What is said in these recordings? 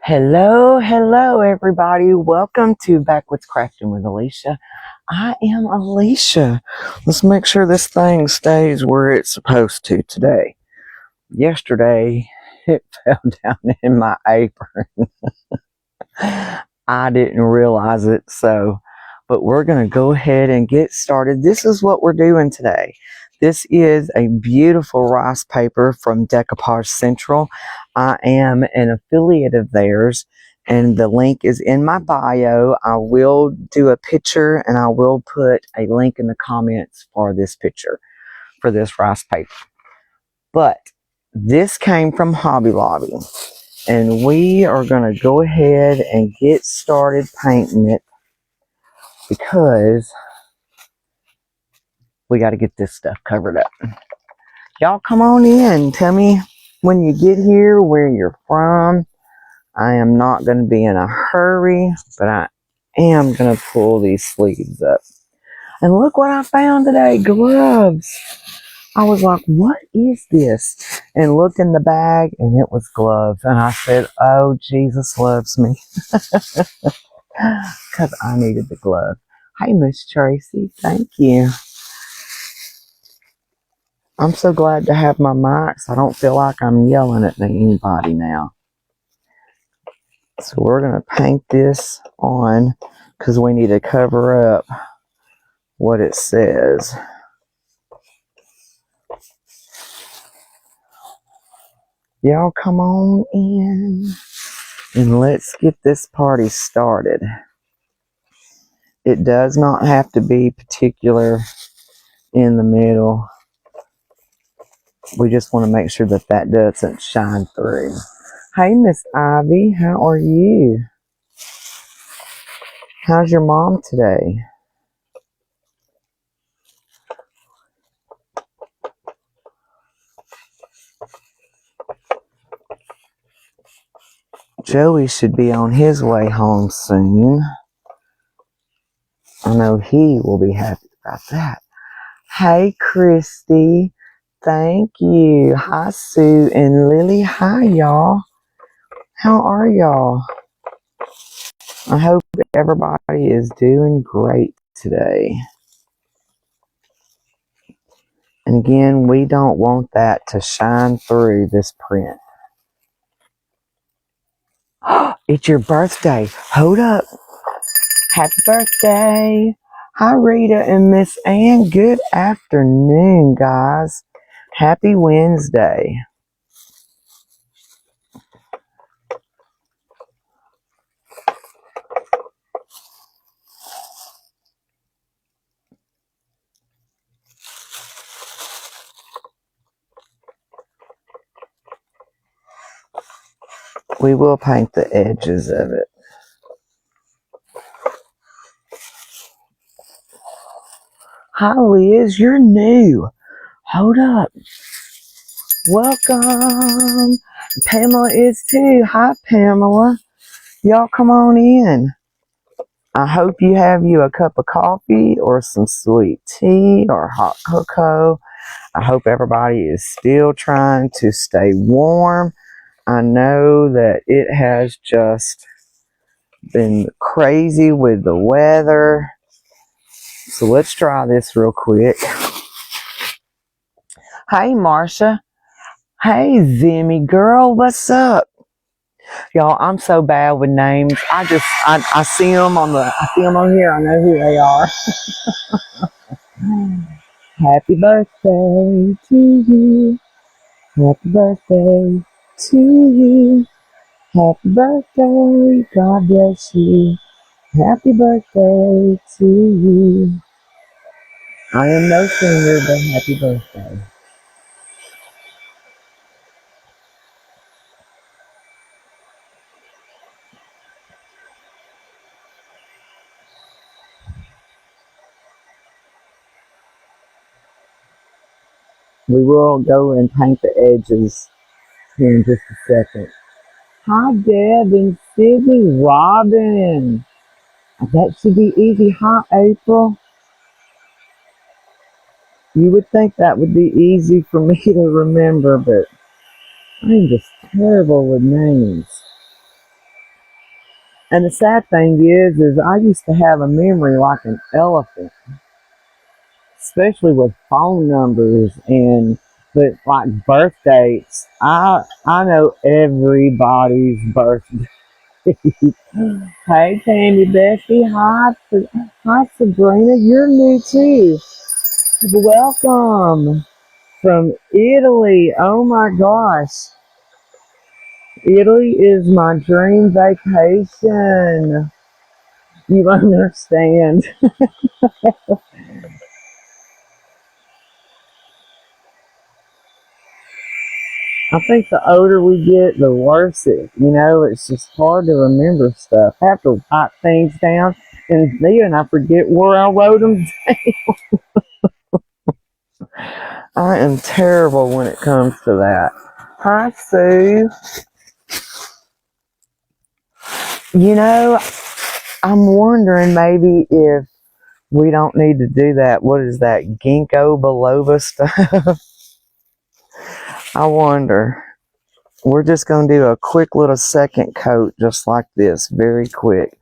Hello, everybody. Welcome to Backwoods Crafting with Alicia. I am Alicia. Let's make sure this thing stays where it's supposed to today. Yesterday, it fell down in my apron. I didn't realize it, but we're going to go ahead and get started. This is what we're doing today. This is a beautiful rice paper from Decoupage Central. I am an affiliate of theirs, and the link is in my bio. I will do a picture, and I will put a link in the comments for this picture, for this rice paper. But this came from Hobby Lobby, and we are going to go ahead and get started painting it because we got to get this stuff covered up. Y'all come on in. Tell me when you get here where you're from. I am not going to be in a hurry, but I am going to pull these sleeves up. And look what I found today, gloves. I was like, what is this? And looked in the bag, and it was gloves. And I said, oh, Jesus loves me. Because I needed the glove. Hey, Miss Tracy, thank you. I'm so glad to have my mic, so I don't feel like I'm yelling at anybody now. So we're going to paint this on because we need to cover up what it says. Y'all come on in and let's get this party started. It does not have to be particular in the middle. We just want to make sure that that doesn't shine through. Hey, Miss Ivy, how are you? How's your mom today? Joey should be on his way home soon. I know he will be happy about that. Hey, Christy. Thank you. Hi, Sue and Lily. Hi, y'all. How are y'all? I hope everybody is doing great today. And again, we don't want that to shine through this print. It's your birthday. Hold up. Happy birthday. Hi, Rita and Miss Ann. Good afternoon, guys. Happy Wednesday. We will paint the edges of it. Hi, Liz. You're new. Hold up. Welcome. Pamela is too. Hi, Pamela. Y'all come on in. I hope you have you a cup of coffee or some sweet tea or hot cocoa. I hope everybody is still trying to stay warm. I know that it has just been crazy with the weather. So let's try this real quick. Hey, Marsha. Hey, Zimmy girl, what's up? Y'all, I'm so bad with names. I see them on here. I know who they are. Happy birthday to you. Happy birthday to you. Happy birthday. God bless you. Happy birthday to you. I am no singer, but happy birthday. We will go and paint the edges here in just a second. Hi, Deb and Sydney. Robin. That should be easy. Hi, April. You would think that would be easy for me to remember, but I'm just terrible with names. And the sad thing is I used to have a memory like an elephant, especially with phone numbers and but like birth dates. I know everybody's birthday. Hey, Candy Bessie. Hi, Sabrina. You're new too. Welcome from Italy. Oh my gosh. Italy is my dream vacation. You understand. I think the older we get, the worse it. It's just hard to remember stuff. I have to write things down, and then I forget where I wrote them. I am terrible when it comes to that. Hi, Sue. I'm wondering maybe if we don't need to do that. What is that? Ginkgo biloba stuff? I wonder. We're just going to do a quick little second coat just like this. Very quick.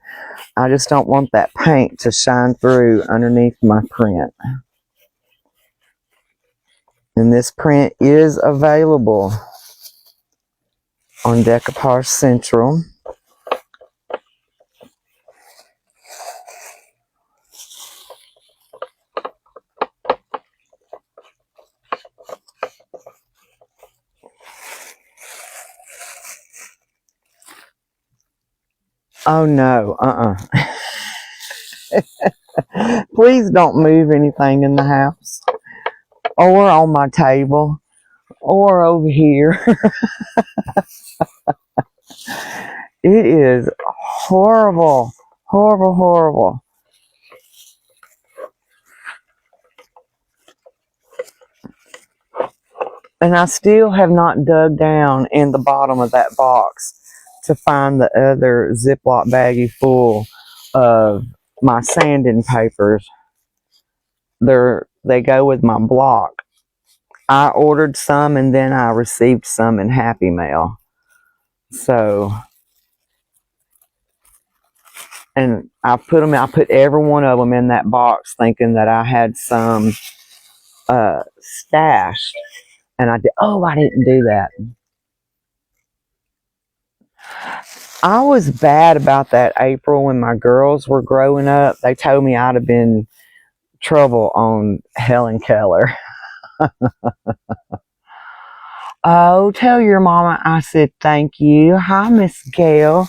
I just don't want that paint to shine through underneath my print. And this print is available on Decoupage Central. Oh no, Please don't move anything in the house or on my table or over here. It is horrible, horrible, horrible. And I still have not dug down in the bottom of that box to find the other Ziploc baggie full of my sanding papers. They go with my block. I ordered some and then I received some in Happy Mail. So, and I put every one of them in that box thinking that I had some stashed. And I didn't do that. I was bad about that, April, when my girls were growing up. They told me I'd have been trouble on Helen Keller. Oh, tell your mama I said thank you. Hi, Miss Gail.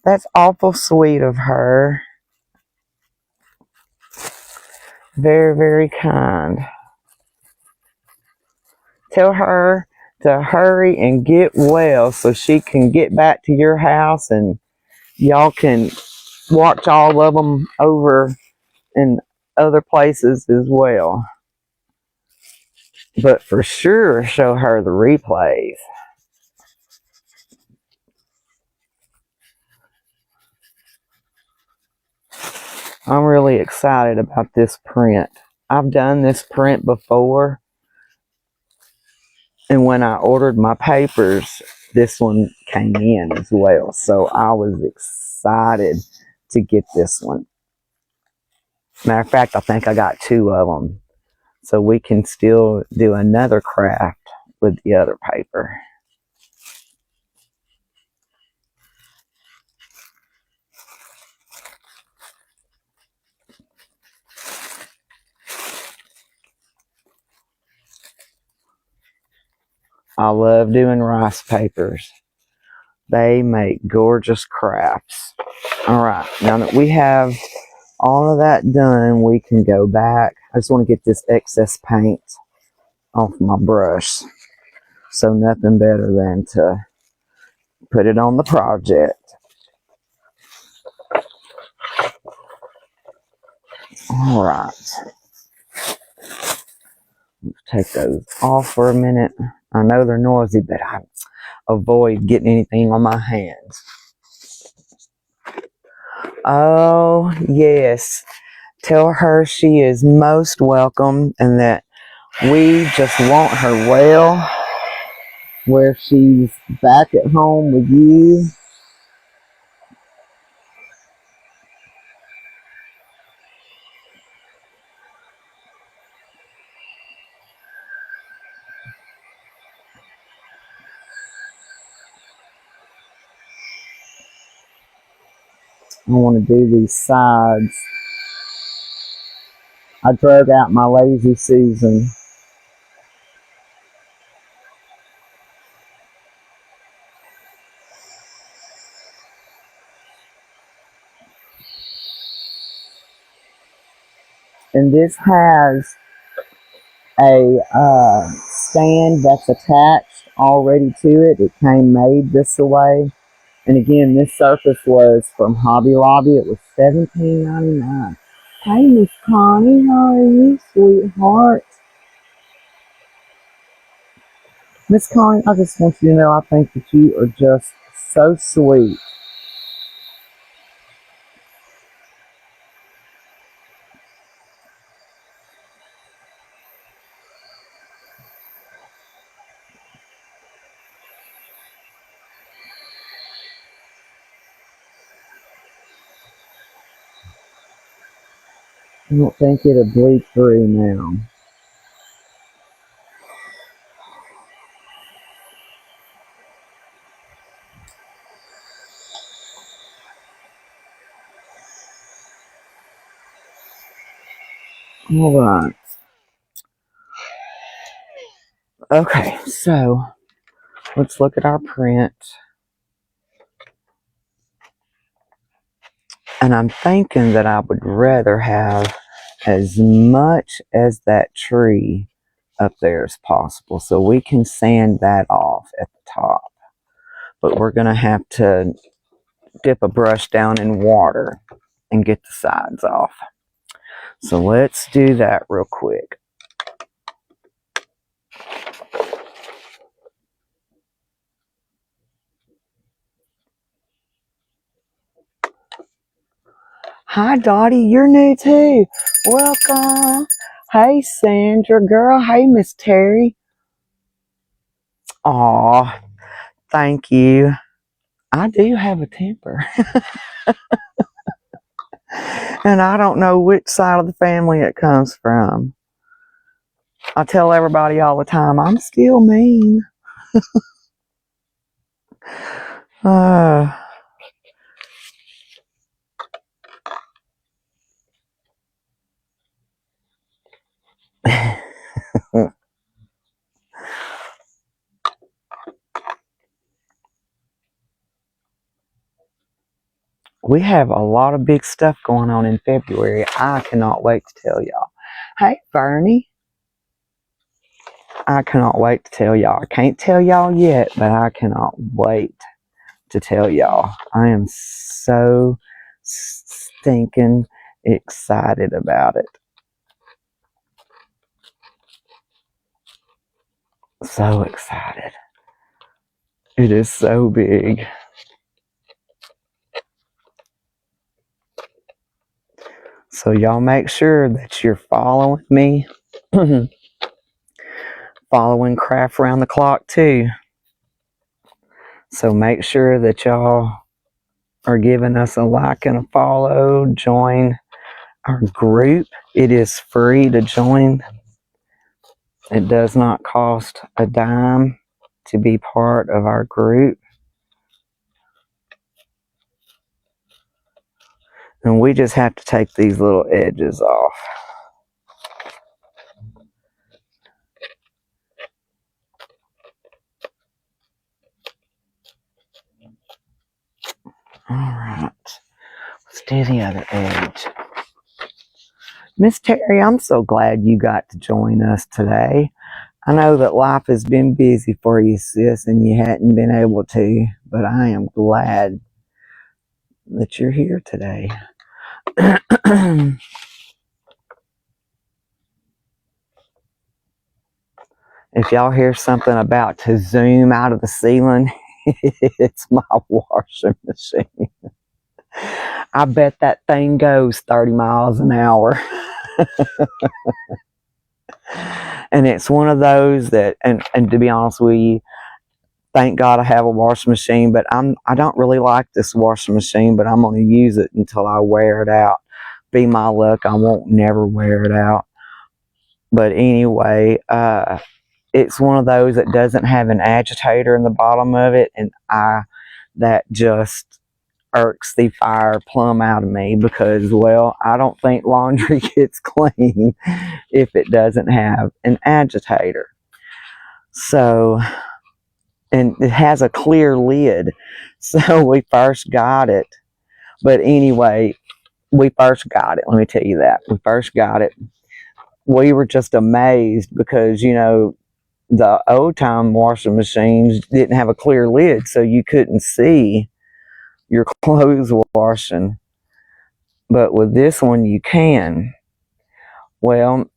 That's awful sweet of her. Very, very kind. Tell her to hurry and get well so she can get back to your house and y'all can watch all of them over in other places as well. But for sure, show her the replays. I'm really excited about this print. I've done this print before, and when I ordered my papers, this one came in as well. So I was excited to get this one. Matter of fact, I think I got 2 of them. So we can still do another craft with the other paper. I love doing rice papers. They make gorgeous crafts. All right, now that we have all of that done, we can go back. I just want to get this excess paint off my brush. So nothing better than to put it on the project. All right. Take those off for a minute. I know they're noisy, but I avoid getting anything on my hands. Oh, yes. Tell her she is most welcome and that we just want her well where she's back at home with you. I want to do these sides. I drug out my lazy Susan. And this has a stand that's attached already to it. It came made this way. And again, this surface was from Hobby Lobby. It was $17.99. Hey, Miss Connie, how are you, sweetheart? Miss Connie, I just want you to know I think that you are just so sweet. I don't think it'll bleed through now. All right. Okay, so let's look at our print. And I'm thinking that I would rather have as much as that tree up there as possible, so we can sand that off at the top. But we're going to have to dip a brush down in water and get the sides off. So let's do that real quick. Hi Dottie, you're new too. Welcome. Hey Sandra girl. Hey Miss Terry. Aw, thank you. I do have a temper. And I don't know which side of the family it comes from. I tell everybody all the time, I'm still mean. uh, we have a lot of big stuff going on in February. I cannot wait to tell y'all. Hey, Bernie. I cannot wait to tell y'all. I can't tell y'all yet, but I cannot wait to tell y'all. I am so stinking excited about it. So excited. It is so big. So y'all make sure that you're following me. Following Craft Round the Clock too. So make sure that y'all are giving us a like and a follow. Join our group. It is free to join. It does not cost a dime to be part of our group. And we just have to take these little edges off. Alright. Let's do the other edge. Miss Terry, I'm so glad you got to join us today. I know that life has been busy for you, sis, and you hadn't been able to, but I am glad that you're here today. If y'all hear something about to zoom out of the ceiling, it's my washing machine. I bet that thing goes 30 miles an hour. And it's one of those that, and to be honest with you, thank God I have a washing machine, but I don't really like this washing machine, but I'm going to use it until I wear it out. Be my luck, I won't never wear it out. But anyway, it's one of those that doesn't have an agitator in the bottom of it, and that just irks the fire plumb out of me because, well, I don't think laundry gets clean if it doesn't have an agitator. So, and it has a clear lid. So we first got it. But anyway, we first got it. Let me tell you that. We first got it. We were just amazed because, you know, the old time washing machines didn't have a clear lid, so you couldn't see your clothes washing. But with this one, you can. Well,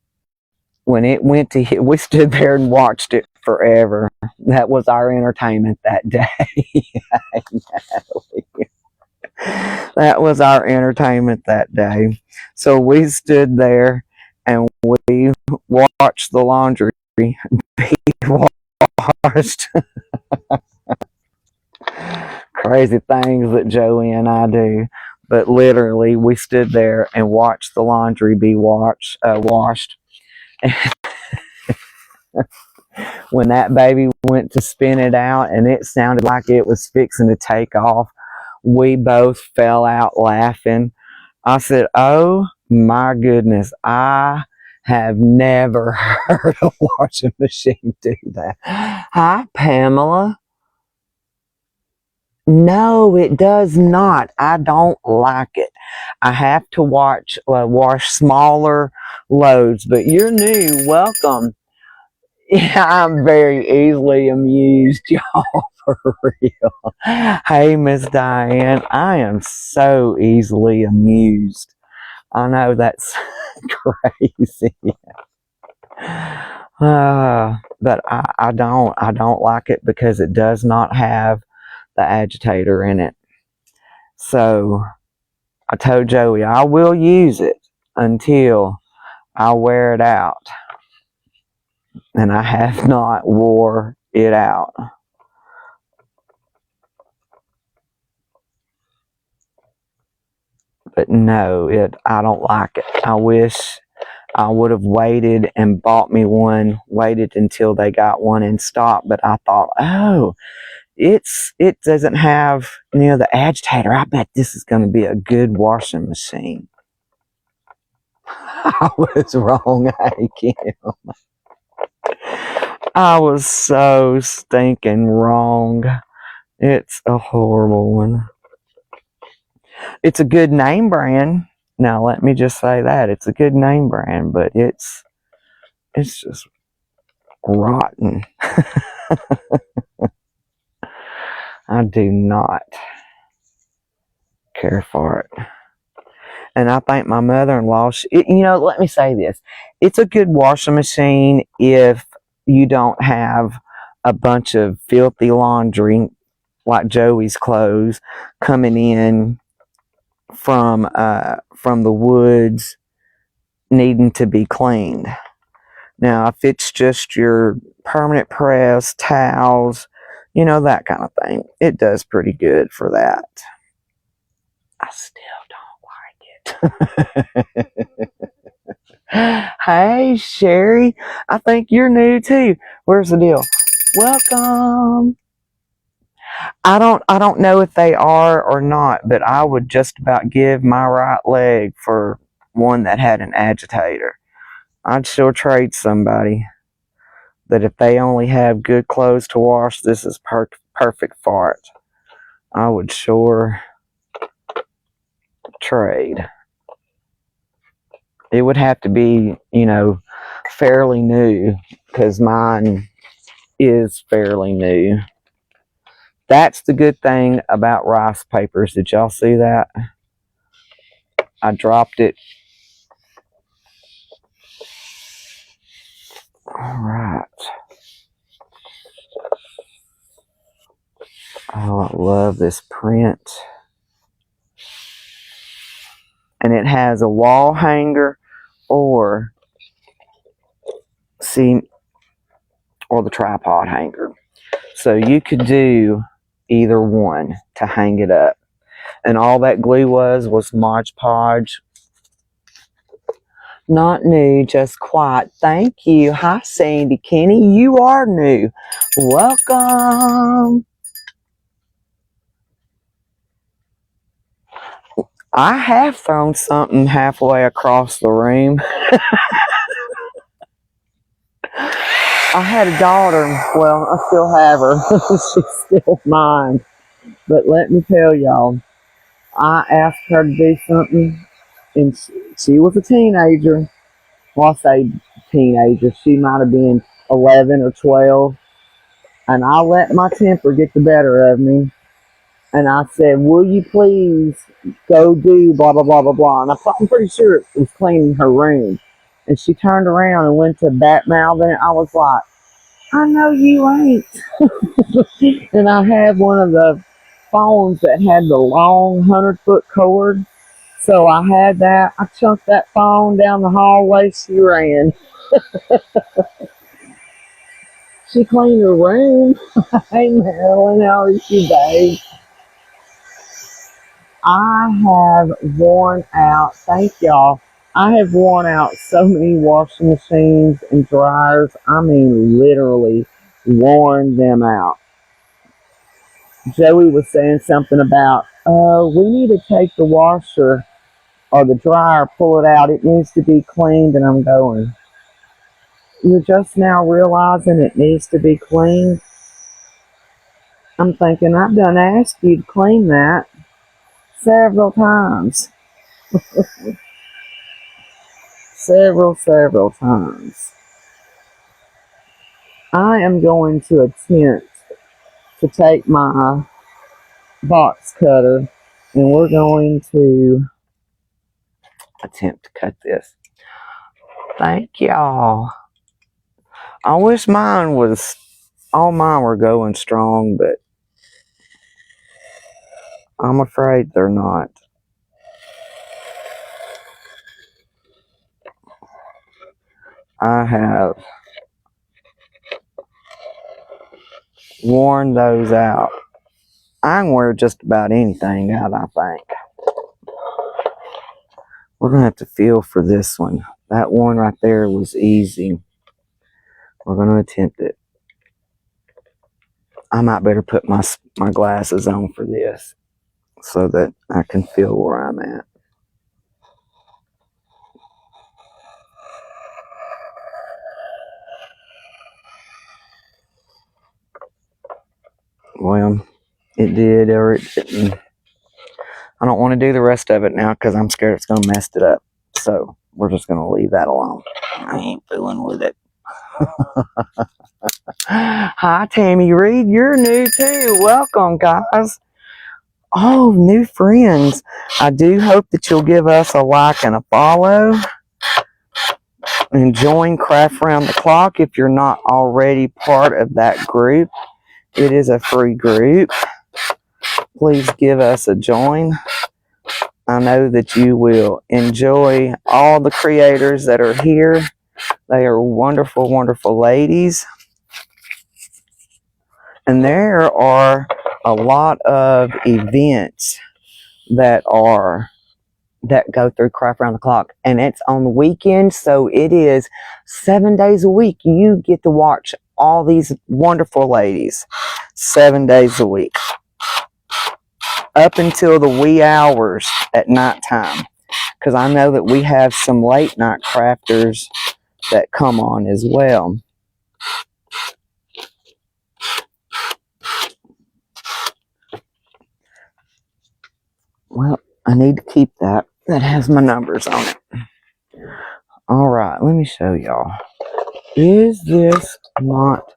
when it went to hit, we stood there and watched it forever. That was our entertainment that day. That was our entertainment that day. So we stood there and we watched the laundry be washed. Crazy things that Joey and I do. But literally, we stood there and watched the laundry be washed. When that baby went to spin it out and it sounded like it was fixing to take off, we both fell out laughing. I said, oh my goodness, I have never heard a washing machine do that. Hi, Pamela. No, it does not. I don't like it. I have to wash smaller loads, but you're new. Welcome. Yeah, I'm very easily amused, y'all, for real. Hey, Miss Diane, I am so easily amused. I know that's crazy. But I don't like it because it does not have the agitator in it. So I told Joey I will use it until I wear it out. And I have not wore it out. But no, I don't like it. I wish I would have waited and bought me one, waited until they got one in stock. But I thought, oh, it doesn't have, you know, the agitator. I bet this is going to be a good washing machine. I was wrong, Kim. I was so stinking wrong. It's a horrible one. It's a good name brand. Now, let me just say that. It's a good name brand, but it's just rotten. I do not care for it. And I think my mother-in-law, you know, let me say this. It's a good washing machine if you don't have a bunch of filthy laundry, like Joey's clothes, coming in from the woods needing to be cleaned. Now, if it's just your permanent press, towels, you know, that kind of thing, it does pretty good for that. I still don't like it. Hey, Sherry, I think you're new too. Where's the deal? Welcome. I don't know if they are or not, but I would just about give my right leg for one that had an agitator. I'd sure trade somebody that if they only have good clothes to wash, this is perfect for it. I would sure trade. It would have to be, you know, fairly new, because mine is fairly new. That's the good thing about rice papers. Did y'all see that? I dropped it. All right. Oh, I love this print. And it has a wall hanger or the tripod hanger. So you could do either one to hang it up. And all that glue was Mod Podge. Not new, just quite. Thank you. Hi, Sandy Kenny. You are new. Welcome. I have thrown something halfway across the room. I had a daughter. Well, I still have her. She's still mine. But let me tell y'all, I asked her to do something, and she was a teenager. Well, I say teenager. She might have been 11 or 12. And I let my temper get the better of me. And I said, will you please go do blah, blah, blah, blah, blah. And I'm pretty sure it was cleaning her room. And she turned around and went to bat mouthing. I was like, I know you ain't. And I had one of the phones that had the long 100-foot cord. So I had that. I chunked that phone down the hallway. She ran. She cleaned her room. Hey, Marilyn, how are you, babe? I have worn out, thank y'all. I have worn out so many washing machines and dryers. I mean, literally worn them out. Joey was saying something about, we need to take the washer or the dryer, pull it out. It needs to be cleaned. And I'm going, you're just now realizing it needs to be cleaned? I'm thinking, I've done asked you to clean that several times. Several times. I am going to attempt to take my box cutter and we're going to attempt to cut this. Thank y'all. I wish all mine were going strong, but I'm afraid they're not. I have worn those out. I can wear just about anything out, I think. We're going to have to feel for this one. That one right there was easy. We're going to attempt it. I might better put my glasses on for this so that I can feel where I'm at. Well, it did or it didn't. I don't want to do the rest of it now because I'm scared it's going to mess it up. So we're just going to leave that alone. I ain't fooling with it. Hi, Tammy Reed. You're new too. Welcome, guys. Oh, new friends. I do hope that you'll give us a like and a follow. And join Craft Round the Clock if you're not already part of that group. It is a free group. Please give us a join. I know that you will enjoy all the creators that are here. They are wonderful, wonderful ladies. And there are a lot of events that go through Craft Round the Clock. And it's on the weekend, so it is 7 days a week. You get to watch all these wonderful ladies 7 days a week. Up until the wee hours at nighttime. Because I know that we have some late night crafters that come on as well. Well, I need to keep that. That has my numbers on it. Alright, let me show y'all. Is this not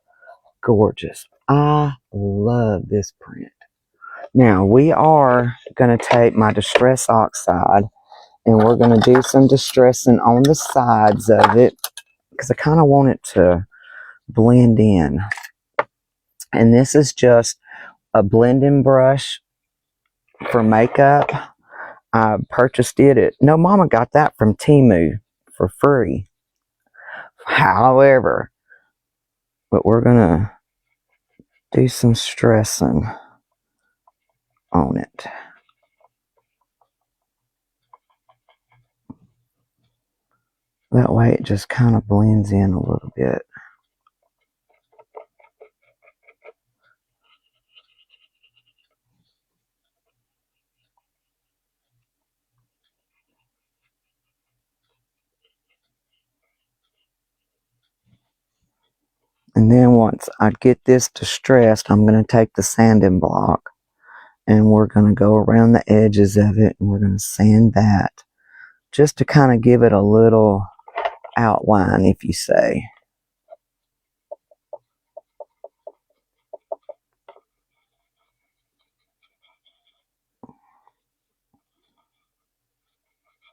gorgeous? I love this print. Now, we are going to take my Distress Oxide and we're going to do some distressing on the sides of it because I kind of want it to blend in. And this is just a blending brush for makeup. I purchased it at, no, Mama got that from Temu for free. However, but we're going to do some stressing on it. That way it just kind of blends in a little bit. And then once I get this distressed, I'm going to take the sanding block and we're going to go around the edges of it and we're going to sand that just to kind of give it a little outline, if you say.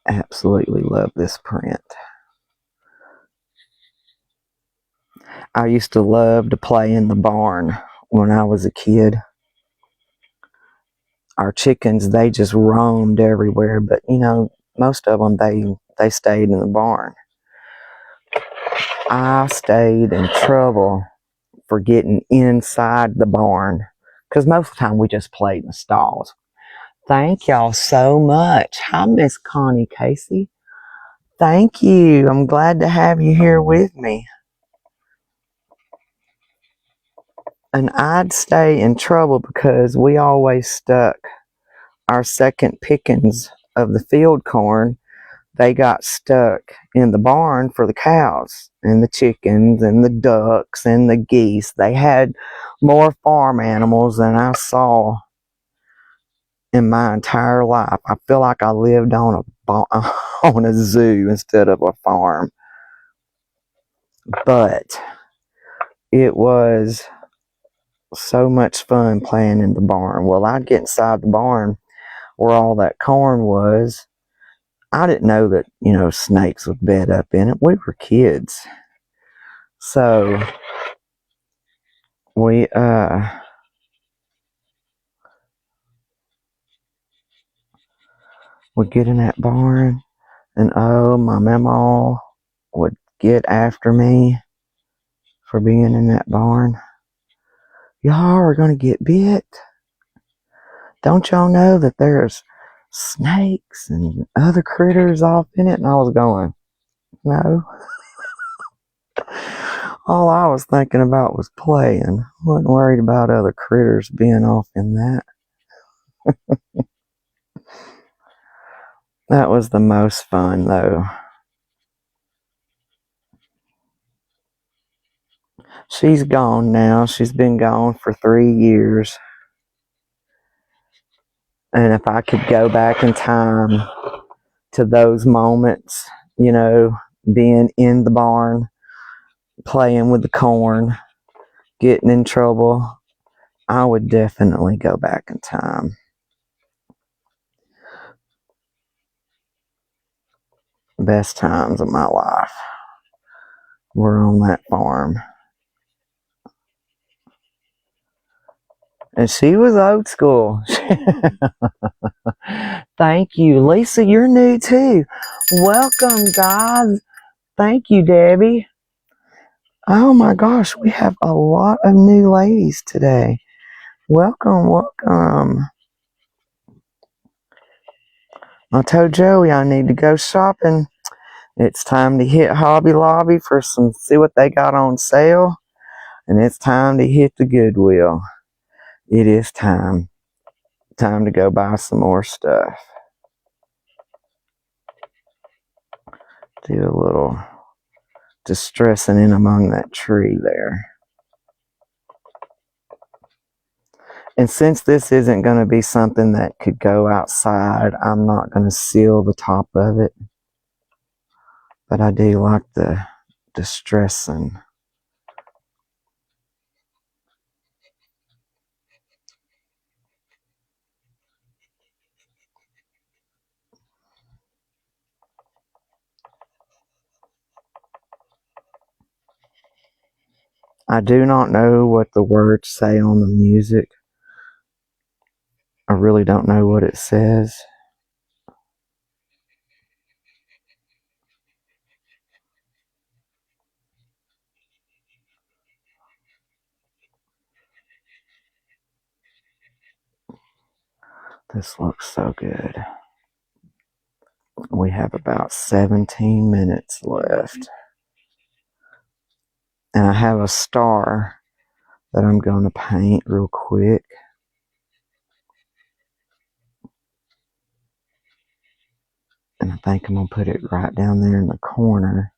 Absolutely love this print. I used to love to play in the barn when I was a kid. Our chickens, they just roamed everywhere, but you know, most of them, they stayed in the barn. I stayed in trouble for getting inside the barn because most of the time we just played in the stalls. Thank y'all so much. Hi, Miss Connie Casey. Thank you. I'm glad to have you here with me. And I'd stay in trouble because we always stuck our second pickings of the field corn. They got stuck in the barn for the cows and the chickens and the ducks and the geese. They had more farm animals than I saw in my entire life. I feel like I lived on a zoo instead of a farm. But it was so much fun playing in the barn. Well, I'd get inside the barn where all that corn was. I didn't know that, you know, snakes would bed up in it. We were kids. So we would get in that barn and oh, my mama would get after me for being in that barn. Y'all are gonna get bit. Don't y'all know that there's snakes and other critters off in it? And I was going, no. All I was thinking about was playing. I wasn't worried about other critters being off in that. That was the most fun, though. She's gone now. She's been gone for 3 years. And if I could go back in time to those moments, you know, being in the barn, playing with the corn, getting in trouble, I would definitely go back in time. Best times of my life were on that farm. And she was old school. Thank you. Lisa, you're new too. Welcome, guys. Thank you, Debbie. Oh my gosh, we have a lot of new ladies today. Welcome, welcome. I told Joey I need to go shopping. It's time to hit Hobby Lobby for see what they got on sale. And it's time to hit the Goodwill. It is time. Time to go buy some more stuff. Do a little distressing in among that tree there. And since this isn't going to be something that could go outside, I'm not going to seal the top of it. But I do like the distressing. I do not know what the words say on the music. I really don't know what it says. This looks so good. We have about 17 minutes left. And I have a star that I'm going to paint real quick. And I think I'm going to put it right down there in the corner.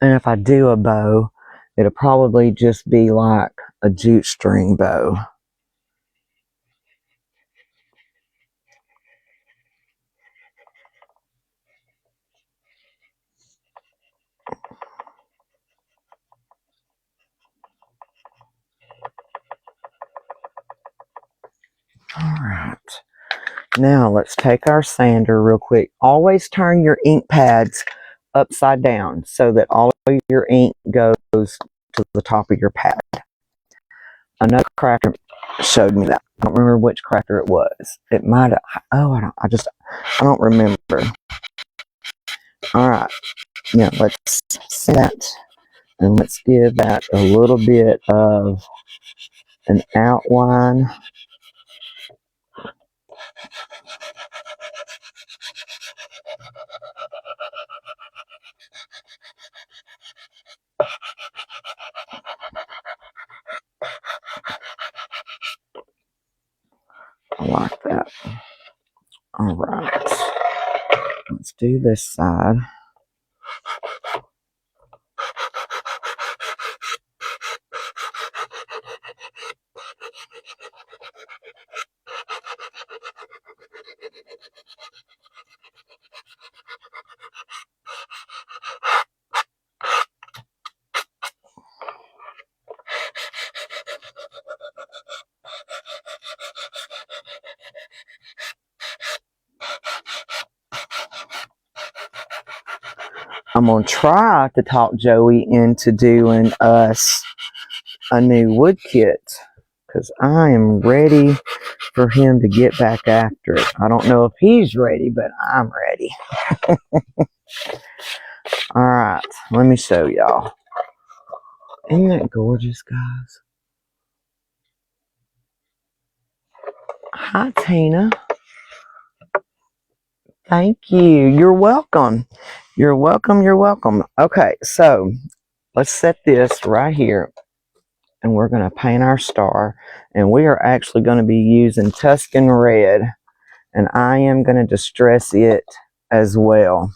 And if I do a bow, it'll probably just be like a jute string bow. Alright, now let's take our sander real quick. Always turn your ink pads upside down so that all of your ink goes to the top of your pad. Another cracker showed me that. I don't remember which cracker it was. It might have, oh, I don't remember. Alright, now let's set and let's give that a little bit of an outline. I like that. Alright, let's do this side. I'm going to try to talk Joey into doing us a new wood kit because I am ready for him to get back after it. I don't know if he's ready, but I'm ready. Alright, let me show y'all. Isn't that gorgeous, guys? Hi, Tina. Thank you. You're welcome. You're welcome. You're welcome. Okay, so let's set this right here. And we're going to paint our star. And we are actually going to be using Tuscan Red. And I am going to distress it as well.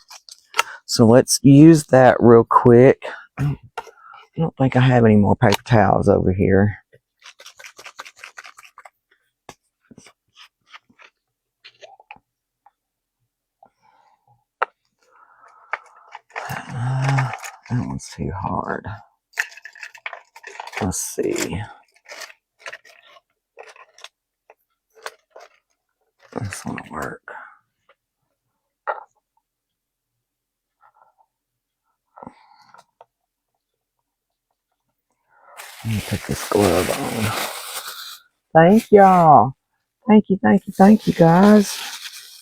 So let's use that real quick. I don't think I have any more paper towels over here. That one's too hard. Let's see. This one will work. Let me put this glove on. Thank y'all. Thank you, thank you, thank you, guys.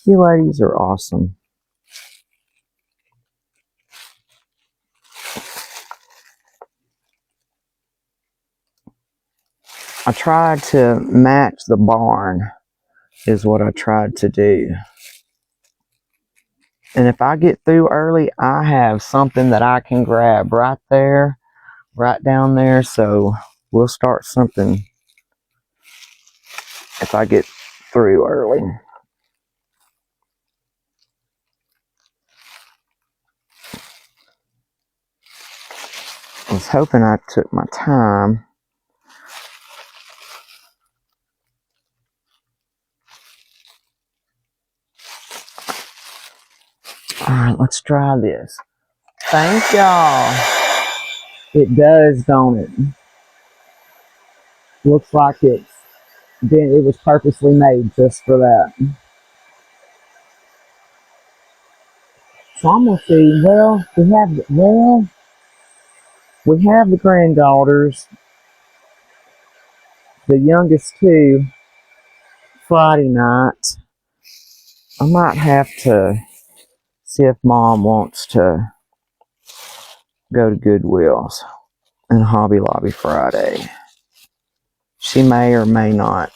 You ladies are awesome. I tried to match the barn is what I tried to do. And if I get through early, I have something that I can grab right there, right down there. So we'll start something if I get through early. I was hoping I took my time. Alright, let's try this. Thank y'all. It does, don't it? Looks like it was purposely made just for that. So I'm gonna see, we have the granddaughters, the youngest two, Friday night. I might have to see if Mom wants to go to Goodwill's and Hobby Lobby Friday. She may or may not.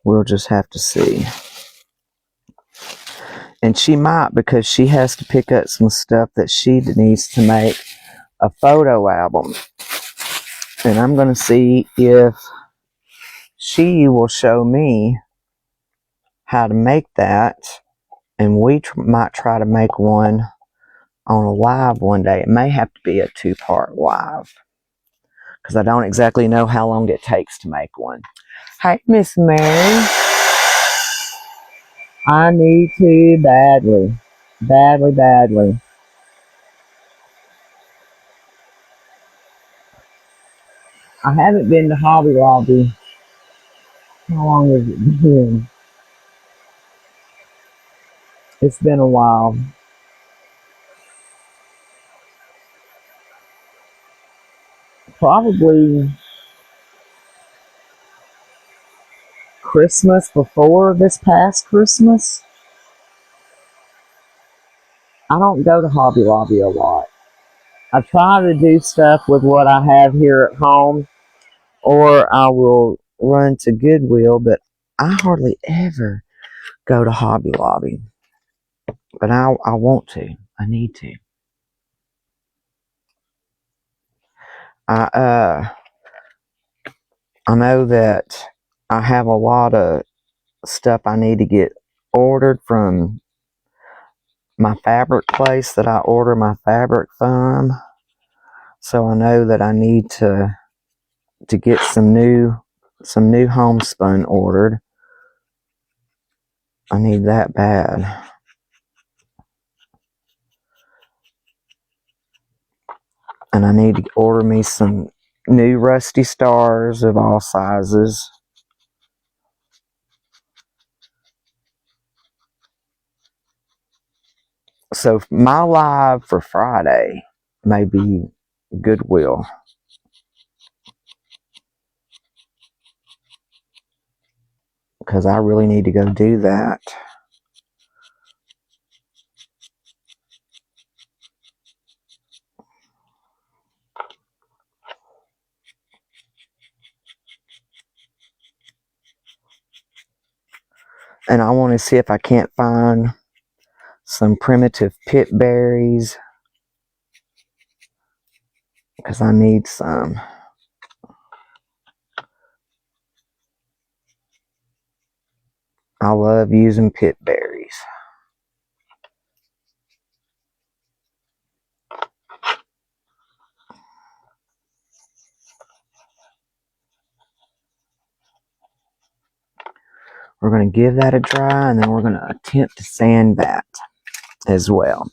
We'll just have to see. And she might, because she has to pick up some stuff that she needs to make a photo album. And I'm going to see if she will show me how to make that, and we might try to make one on a live one day. It may have to be a 2-part live, because I don't exactly know how long it takes to make one. Hey, Miss Mary. I need to badly. Badly, badly. I haven't been to Hobby Lobby. How long has it been? It's been a while. Probably Christmas, before this past Christmas. I don't go to Hobby Lobby a lot. I try to do stuff with what I have here at home, or I will run to Goodwill, but I hardly ever go to Hobby Lobby. But I want to. I need to. I know that I have a lot of stuff I need to get ordered from my fabric place that I order my fabric from. So I know that I need to get some new homespun ordered. I need that bad. And I need to order me some new Rusty Stars of all sizes. So my live for Friday may be Goodwill. Because I really need to go do that. And I want to see if I can't find some primitive pit berries, because I need some. I love using pit berries. We're going to give that a dry, and then we're going to attempt to sand that as well.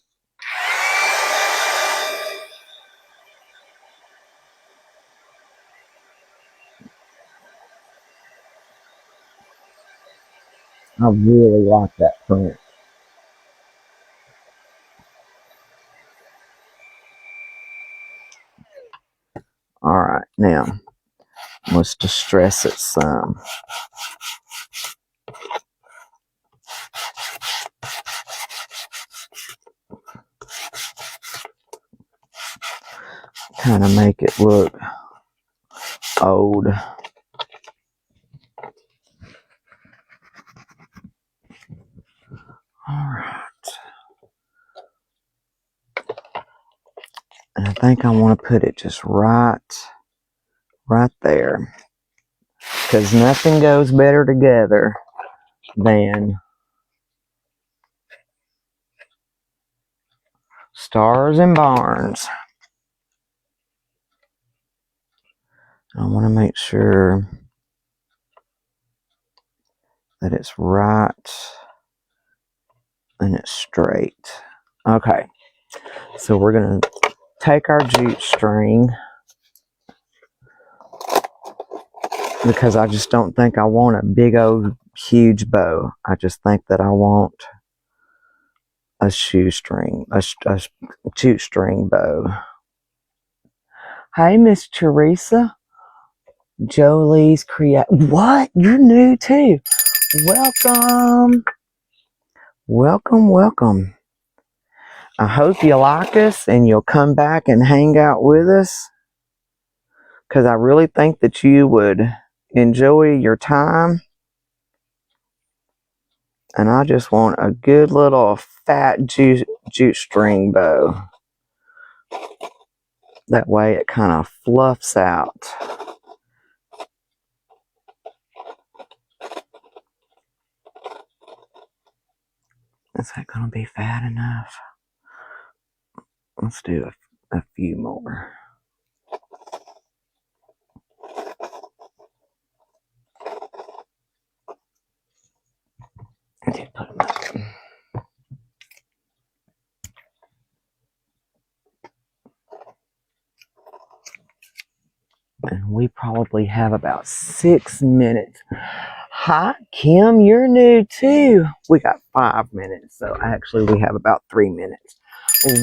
I really like that print. Alright, now let's distress it some. Kind of make it look old. Alright. And I think I want to put it just right there. Because nothing goes better together than stars and barns. I want to make sure that it's right and it's straight. Okay, so we're going to take our jute string, because I just don't think I want a big old huge bow. I just think that I want a shoestring, a jute string bow. Hey, Miss Teresa. Jolie's What? You're new too. Welcome. Welcome, welcome. I hope you like us and you'll come back and hang out with us, because I really think that you would enjoy your time. And I just want a good little fat jute string bow. That way it kind of fluffs out. Is that going to be fat enough? Let's do a few more. Okay, put them up. And we probably have about 6 minutes. Hi, Kim, you're new too. We got 5 minutes, so actually we have about 3 minutes.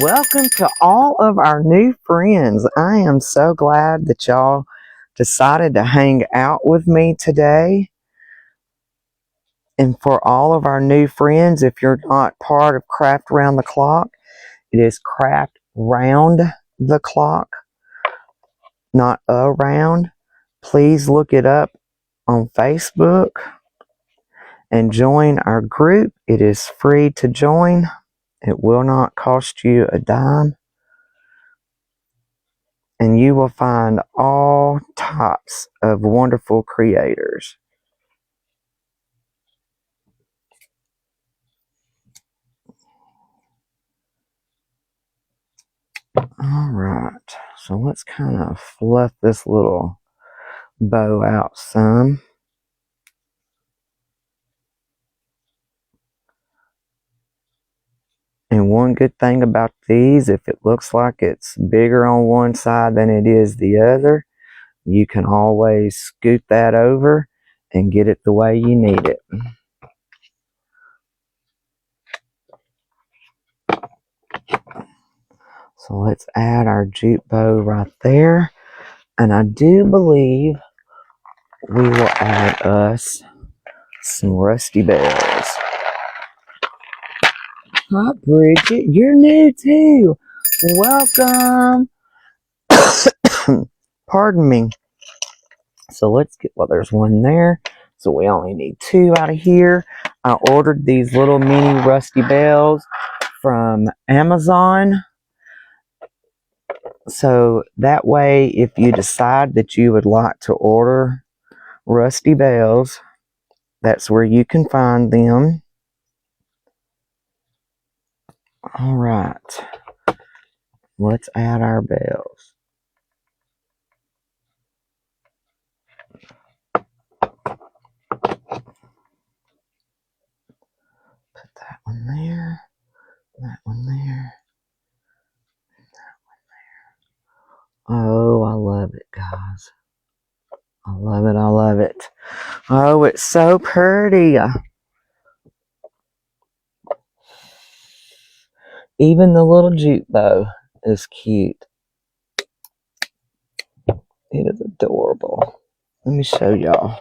Welcome to all of our new friends. I am so glad that y'all decided to hang out with me today. And for all of our new friends, if you're not part of Craft Round the Clock, it is Craft Round the Clock, not around. Please look it up on Facebook and join our group. It is free to join. It will not cost you a dime. And you will find all types of wonderful creators. All right, so let's kind of fluff this little bow out some. And one good thing about these, if it looks like it's bigger on one side than it is the other, you can always scoot that over and get it the way you need it. So let's add our jute bow right there. And I do believe we will add us some rusty bells. Hi, Bridget. You're new too. Welcome. Pardon me. So let's get, well, there's one there. So we only need 2 out of here. I ordered these little mini rusty bells from Amazon. So that way, if you decide that you would like to order rusty bells, that's where you can find them. All right. Let's add our bells. Put that one there, that one there, that one there. Oh, I love it, guys. I love it, I love it. Oh, it's so pretty. Even the little jute bow is cute. It is adorable. Let me show y'all.